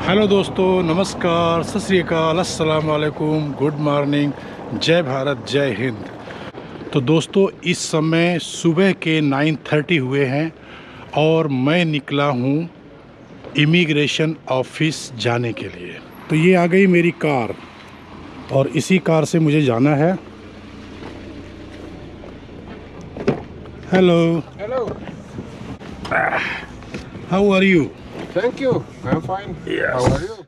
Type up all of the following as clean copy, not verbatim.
Hello दोस्तों, नमस्कार, सत श्री अकाल, अस्सलाम वालेकुम, गुड मॉर्निंग, जय भारत, जय हिंद। तो दोस्तों, इस समय सुबह के 9:30 हुए हैं और मैं निकला हूँ इमिग्रेशन ऑफिस जाने के लिए। तो ये आ गई मेरी कार और इसी कार से मुझे जाना है। Hello, Hello. How are you? Thank you. I'm fine. How are yes. you?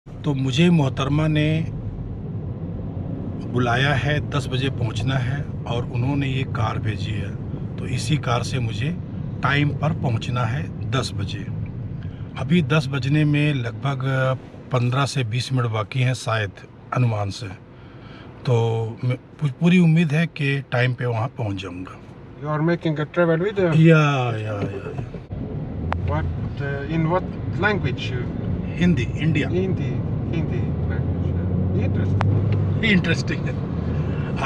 तो मुझे मोहतरमा ने बुलाया है, 10 बजे पहुंचना है और उन्होंने ये कार भेजी है। तो इसी कार से मुझे टाइम पर पहुंचना है 10 बजे। अभी 10 बजने में लगभग 15 से 20 मिनट बाकी हैं शायद, अनुमान से। तो पूरी उम्मीद है कि टाइम पे वहाँ पहुँच जाऊँगा। You are making a travel video. या What? In what language? Hindi, India. Hindi. Hindi language. Interesting. Interesting है।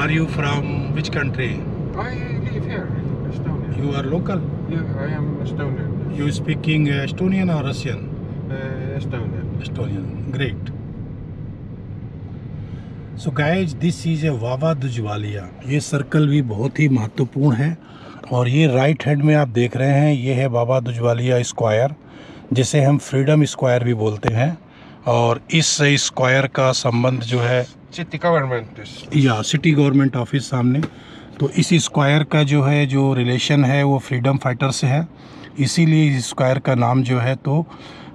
Are you from which country? I live here in Estonia. You are local? Yeah, I am Estonian. You speaking Estonian or Russian? Estonian. Estonian, great. So guys, this is a वावा दुजवालिया। ये circle भी बहुत ही महत्वपूर्ण है और ये right hand में आप देख रहे हैं, ये है बाबा दुजवालिया स्क्वायर, जिसे हम फ्रीडम स्क्वायर भी बोलते हैं। और इस स्क्वायर का संबंध जो है City government is. या सिटी गवर्नमेंट ऑफिस सामने, तो इस स्क्वायर का जो है जो रिलेशन है वो फ्रीडम फाइटर से है, इसीलिए इस स्क्वायर का नाम जो है तो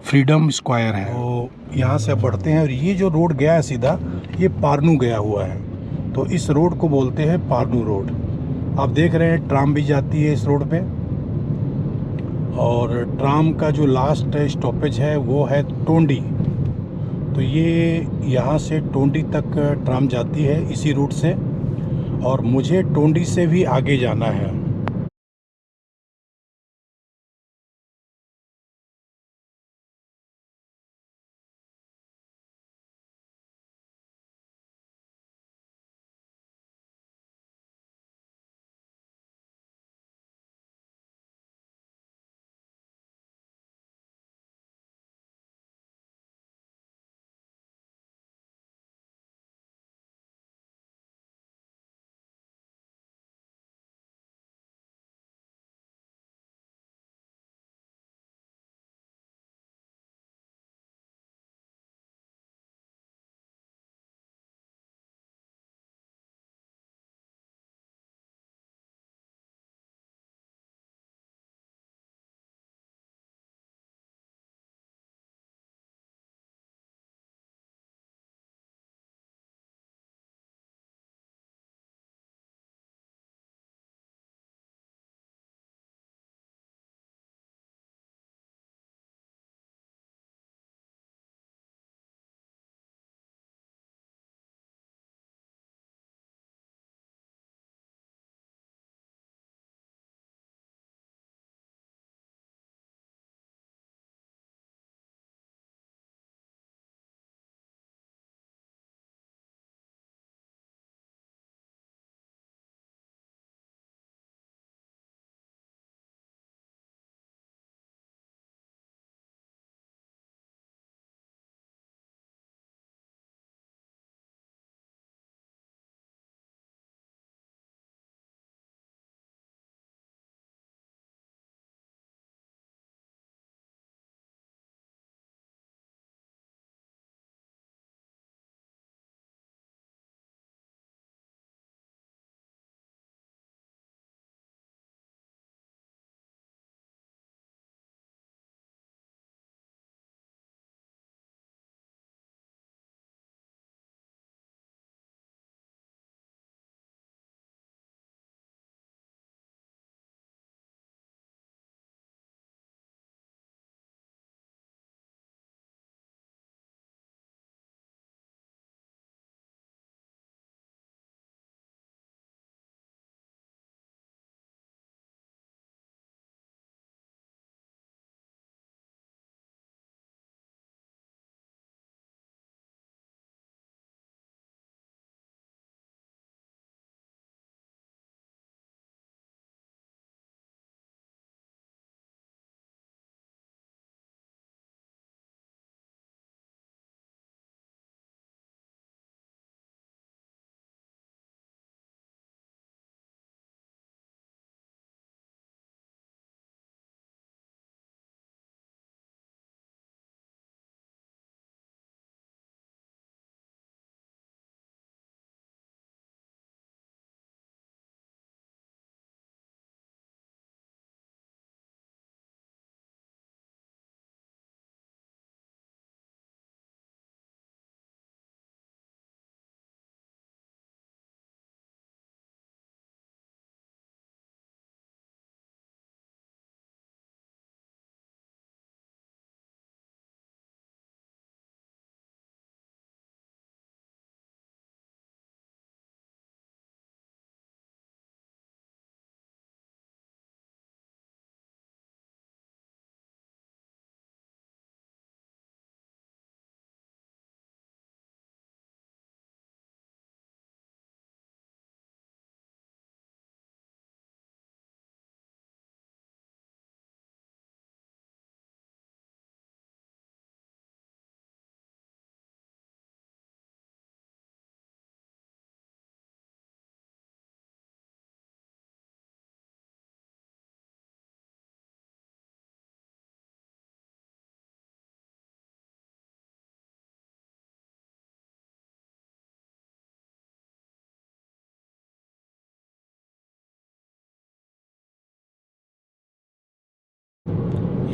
फ्रीडम स्क्वायर है। तो यहाँ से बढ़ते हैं और ये जो रोड गया है सीधा, ये पारनू गया हुआ है, तो इस रोड को बोलते हैं पारनू रोड। आप देख रहे हैं ट्राम भी जाती है इस रोड पे और ट्राम का जो लास्ट स्टॉपेज है वो है टोंडी। तो ये यहाँ से टोंडी तक ट्राम जाती है इसी रूट से और मुझे टोंडी से भी आगे जाना है।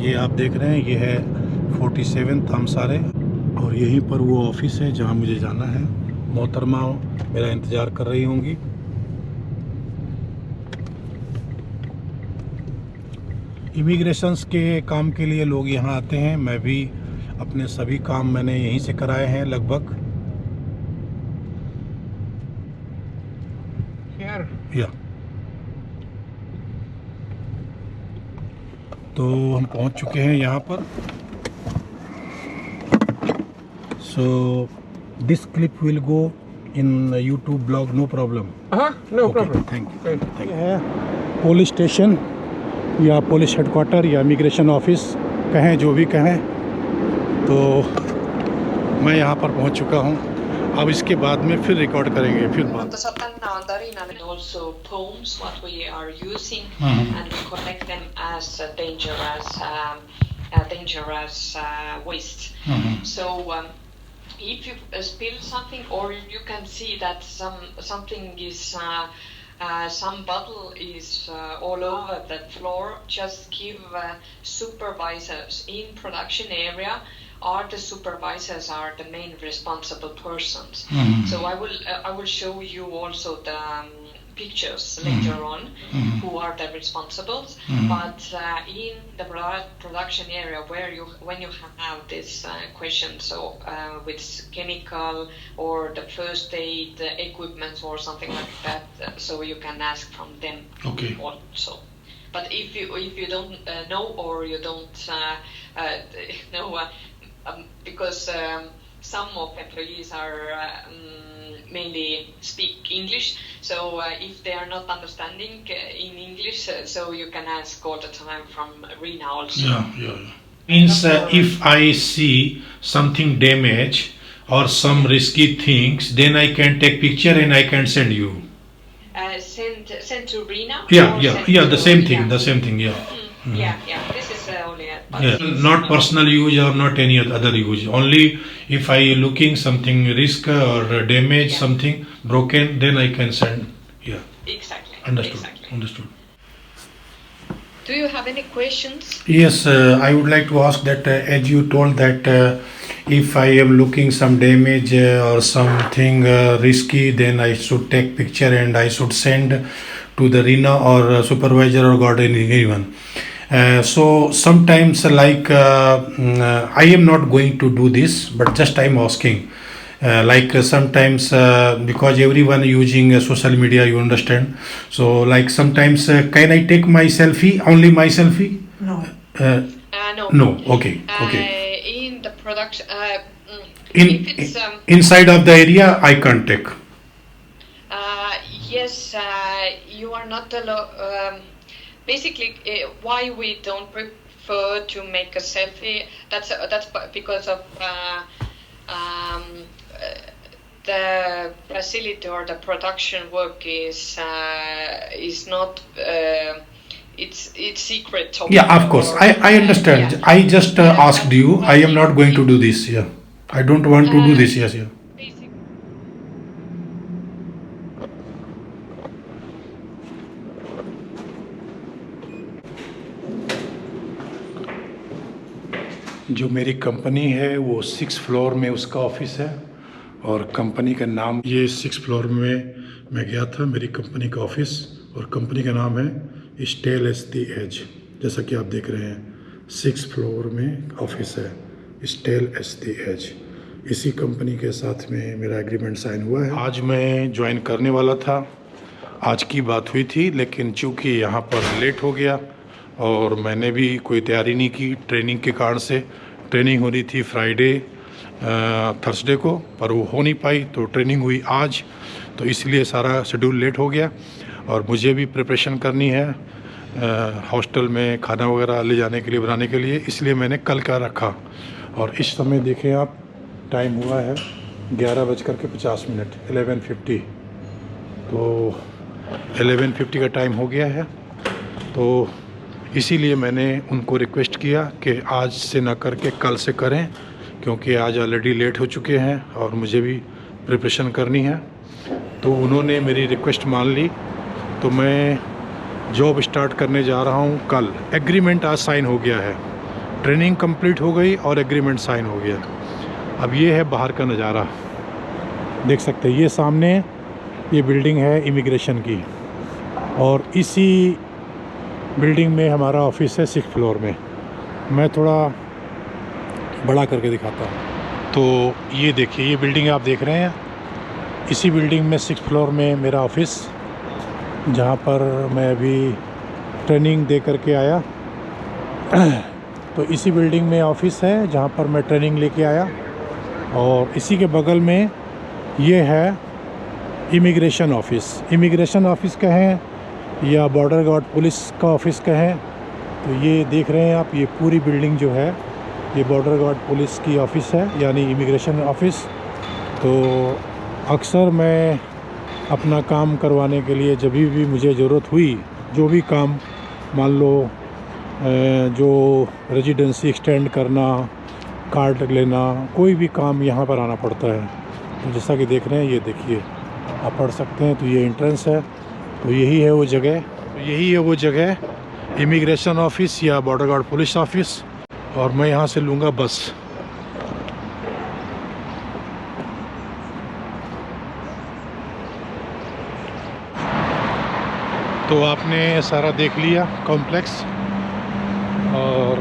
ये आप देख रहे हैं, ये है 47 तामसारे और यहीं पर वो ऑफिस है जहाँ मुझे जाना है। मोहतरमा मेरा इंतज़ार कर रही होंगी। इमिग्रेशंस के काम के लिए लोग यहाँ आते हैं। मैं भी अपने सभी काम मैंने यहीं से कराए हैं लगभग। Here. या तो हम पहुँच चुके हैं यहाँ पर। So this clip will go in YouTube blog, no problem. No problem. Thank you. Okay. ये है पुलिस स्टेशन या पुलिस हेडक्वार्टर या इमिग्रेशन ऑफिस, कहें जो भी कहें। तो मैं यहाँ पर पहुँच चुका हूँ। अब इसके बाद में फिर रिकॉर्ड करेंगे, फिर बात। Mutta satana on tarina and also poems what we are using and we collect them as dangerous waste. So if you spill something or you can see that something is some bottle is all over the floor, just give supervisors in production area, or the supervisors are the main responsible persons. So I will show you also the pictures later on who are the responsibles. But in the production area where when you have this question, so with chemical or the first aid equipment or something like that, so you can ask from them also. But if you don't know or you don't know, because some of employees are mainly speak English, so if they are not understanding in English, so you can ask all the time from Rina also. Yeah. Means if I see something damage or some risky things, then I can take picture and I can send you. Send to Rina. Yeah. The same thing. Yeah. This is only not personal use or not any other use. Only if I looking something risk or damage, something broken, then I can send. Yeah. Exactly. Understood. Do you have any questions? Yes, I would like to ask that as you told that if I am looking some damage or something risky, then I should take picture and I should send to the RINA or supervisor or guardian, anyone. So sometimes like I am not going to do this, but just I am asking. Like sometimes because everyone using social media, you understand. So like sometimes can I take my selfie, only my selfie? No. No. Okay. In the production, In if it's, inside of the area, I can't take. yes, you are not allowed. Basically, why we don't prefer to make a selfie? That's because of the facility or the production work is not. It's secret topic. Yeah, of course. I understand. Yeah. I just asked you. I am not going to do this. Yeah, I don't want to do this. Yes. Basic. जो मेरी company है वो 6th floor में उसका office है और company का नाम, ये 6th फ्लोर में मैं गया था, मेरी कंपनी का ऑफिस, और कंपनी का नाम है स्टेल एस दी एज। जैसा कि आप देख रहे हैं 6th फ्लोर में ऑफिस है स्टेल एस दी एज। इसी कंपनी के साथ में मेरा एग्रीमेंट साइन हुआ है। आज मैं ज्वाइन करने वाला था, आज की बात हुई थी, लेकिन चूँकि यहाँ पर लेट हो गया और मैंने भी कोई तैयारी नहीं की ट्रेनिंग के कारण से। ट्रेनिंग होनी थी फ्राइडे थर्सडे को, पर वो हो नहीं पाई, तो ट्रेनिंग हुई आज, तो इसलिए सारा शेड्यूल लेट हो गया। और मुझे भी प्रिपरेशन करनी है हॉस्टल में खाना वगैरह ले जाने के लिए, बनाने के लिए, इसलिए मैंने कल का रखा। और इस समय देखें आप, टाइम हुआ है 11:50, 11:50। तो 11:50 का टाइम हो गया है, तो इसीलिए मैंने उनको रिक्वेस्ट किया कि आज से ना करके कल से करें, क्योंकि आज ऑलरेडी लेट हो चुके हैं और मुझे भी प्रिपरेशन करनी है। तो उन्होंने मेरी रिक्वेस्ट मान ली, तो मैं जॉब स्टार्ट करने जा रहा हूँ कल। एग्रीमेंट आज साइन हो गया है, ट्रेनिंग कंप्लीट हो गई और एग्रीमेंट साइन हो गया। अब ये है बाहर का नज़ारा, देख सकते हैं। ये सामने ये बिल्डिंग है इमिग्रेशन की, और इसी बिल्डिंग में हमारा ऑफिस है 6th फ्लोर में। मैं थोड़ा बड़ा करके दिखाता हूँ। तो ये देखिए, ये बिल्डिंग आप देख रहे हैं, इसी बिल्डिंग में 6th फ्लोर में मेरा ऑफिस, जहाँ पर मैं अभी ट्रेनिंग दे करके आया। तो इसी बिल्डिंग में ऑफिस है जहाँ पर मैं ट्रेनिंग लेके आया, और इसी के बगल में ये है इमिग्रेशन ऑफिस। इमिग्रेशन ऑफिस कहें या बॉर्डर गार्ड पुलिस का ऑफिस कहें, तो ये देख रहे हैं आप, ये पूरी बिल्डिंग जो है ये बॉर्डर गार्ड पुलिस की ऑफ़िस है, यानी इमिग्रेशन ऑफिस। तो अक्सर मैं अपना काम करवाने के लिए जब भी मुझे ज़रूरत हुई, जो भी काम, मान लो जो रेजिडेंसी एक्सटेंड करना, कार्ड लेना, कोई भी काम यहाँ पर आना पड़ता है। तो जैसा कि देख रहे हैं, ये देखिए, आप पढ़ सकते हैं। तो ये एंट्रेंस है, तो यही है वो जगह, इमिग्रेशन ऑफिस या बॉर्डर गार्ड पुलिस ऑफिस। और मैं यहाँ से लूँगा बस। तो आपने सारा देख लिया कॉम्प्लेक्स, और